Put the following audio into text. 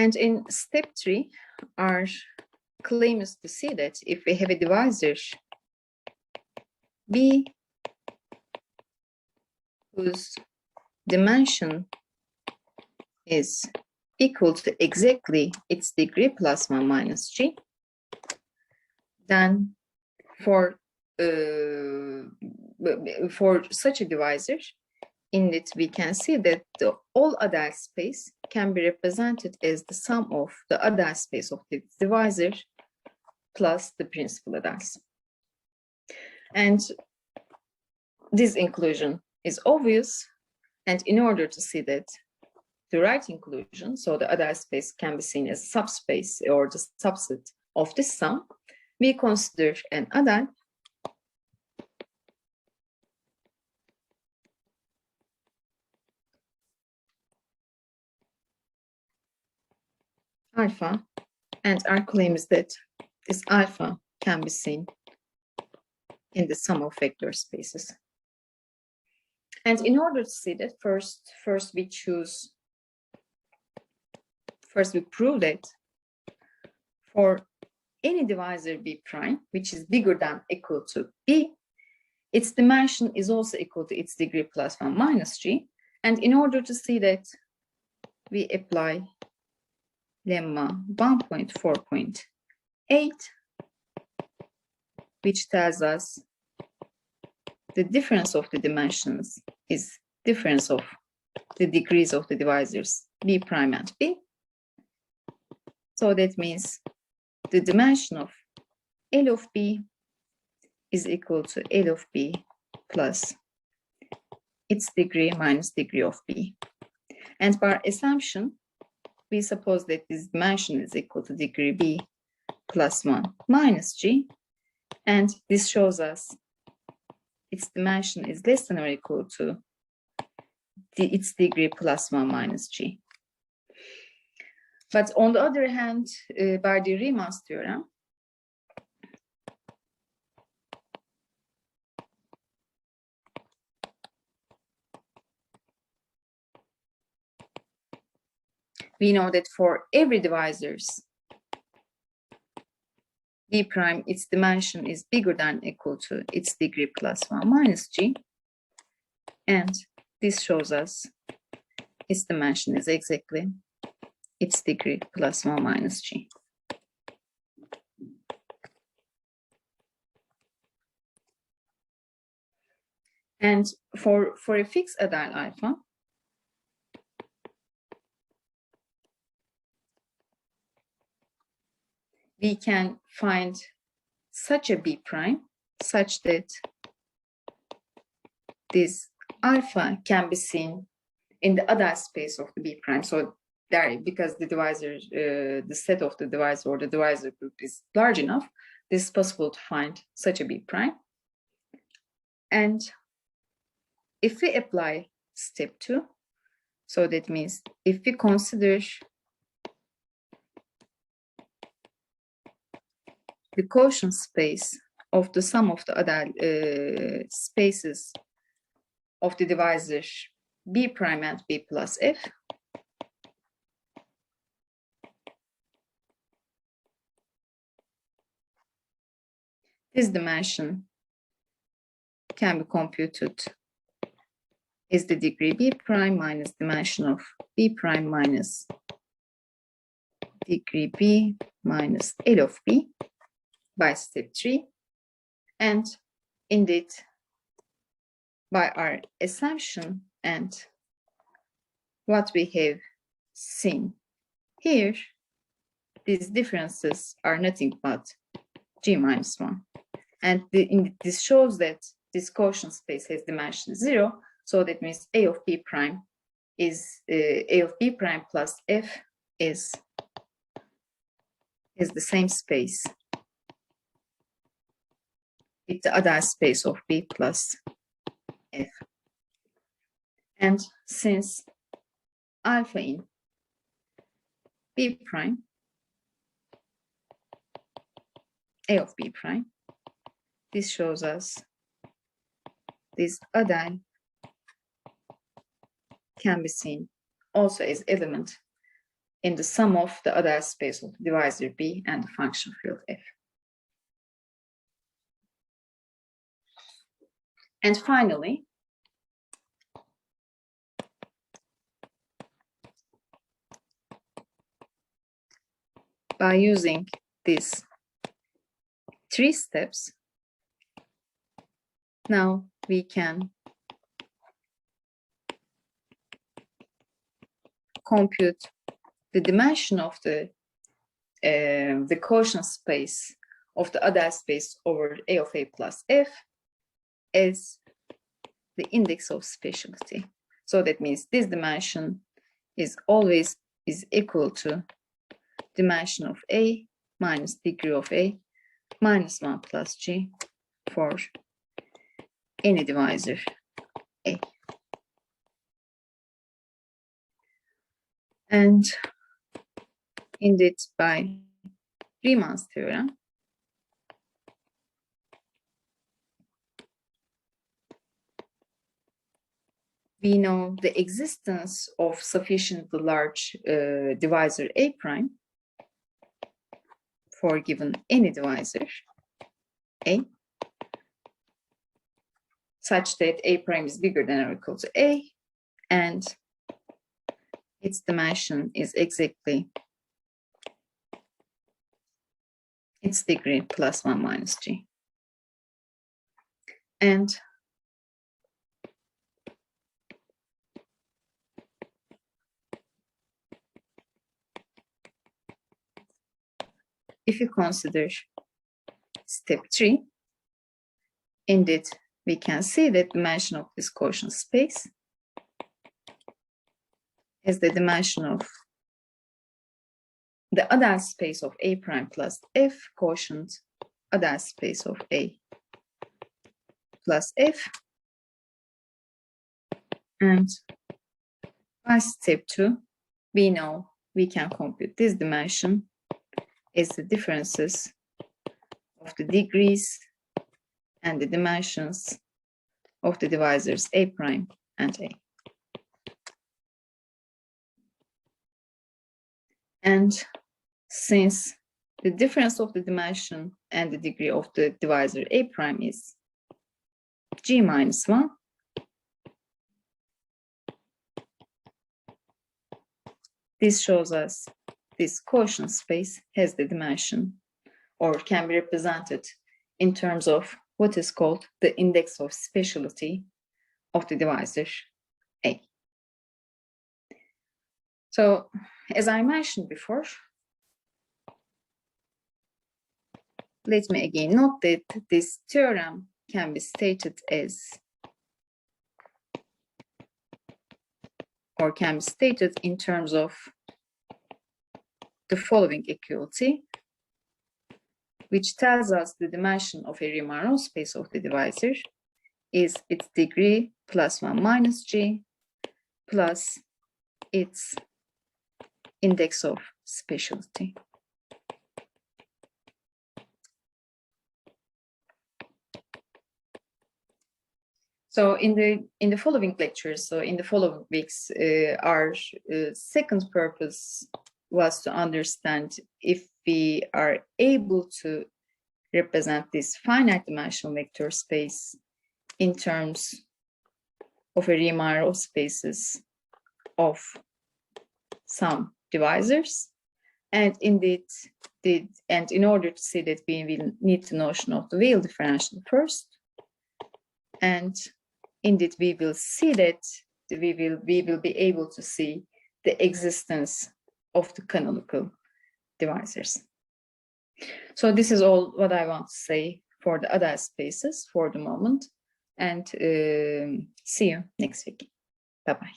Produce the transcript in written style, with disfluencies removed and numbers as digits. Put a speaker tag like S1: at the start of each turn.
S1: And in step 3, our claim is to see that if we have a divisor B whose dimension is equal to exactly its degree plus 1 minus g, then for such a divisor, in it we can see that the all Adel space can be represented as the sum of the Adel space of the divisor plus the principal Adels. And this inclusion is obvious, and in order to see that the right inclusion, so the Adel space can be seen as a subspace or the subset of this sum, we consider an Adel alpha, and our claim is that this alpha can be seen in the sum of vector spaces. And in order to see that, first we prove that for any divisor B prime, which is bigger than or equal to B, its dimension is also equal to its degree plus 1 minus g. And in order to see that, we apply lemma 1.4.8, which tells us the difference of the dimensions is difference of the degrees of the divisors B prime and B. So that means the dimension of L of B is equal to L of B plus its degree minus degree of B. And by assumption, we suppose that this dimension is equal to degree B plus 1 minus g, and this shows us its dimension is less than or equal to its degree plus 1 minus g. But on the other hand, by the Riemann-Roch theorem, we know that for every divisors B prime, its dimension is bigger than or equal to its degree plus 1 minus g, and this shows us its dimension is exactly its degree plus 1 minus g. And for a fixed Adel alpha, we can find such a B prime such that this alpha can be seen in the Adel space of the B prime. So there, because the divisor, the set of the divisor or the divisor group is large enough, this is possible to find such a B prime. And if we apply step 2, so that means if we consider the quotient space of the sum of the Adel spaces of the divisor B prime and B plus f, this dimension can be computed is the degree B prime minus dimension of B prime minus degree B minus L of B by step 3. And indeed, by our assumption and what we have seen here, these differences are nothing but g minus 1. And this shows that this quotient space has dimension 0, so that means A of B prime is A of B prime plus f is the same space with the Adel space of B plus f. And since alpha in B prime, A of B prime, this shows us this Adel can be seen also as element in the sum of the other space of the divisor B and the function field F. And finally, by using these 3 steps, now we can compute the dimension of the quotient space of the other space over A of A plus F as the index of specialty. So that means this dimension is always equal to dimension of A minus degree of A minus 1 plus G for any divisor A. And indeed, by Riemann's theorem, we know the existence of sufficiently large divisor A prime for given any divisor A, such that A prime is bigger than or equal to A, and its dimension is exactly its degree plus 1 minus G. And if you consider step 3, indeed, we can see that dimension of this quotient space is the dimension of the other space of A prime plus F quotient other space of A plus F. And by step 2, we know we can compute this dimension as the differences of the degrees and the dimensions of the divisors A prime and A. And since the difference of the dimension and the degree of the divisor A prime is G minus 1, this shows us this quotient space has the dimension, or can be represented in terms of what is called the index of specialty of the divisor A. So, as I mentioned before, let me again note that this theorem can be stated as, or can be stated in terms of the following equality, which tells us the dimension of a Riemann-Roch space of the divisor is its degree plus 1 minus G plus its index of specialty. So in the following lectures, so in the following weeks, our second purpose was to understand if we are able to represent this finite dimensional vector space in terms of a Riemann-Roch spaces of some divisors. And indeed, in order to see that, we will need the notion of the Weyl differential first. And indeed, we will see that we will be able to see the existence of the canonical divisors. So this is all what I want to say for the other spaces for the moment, and see you next week. Bye-bye.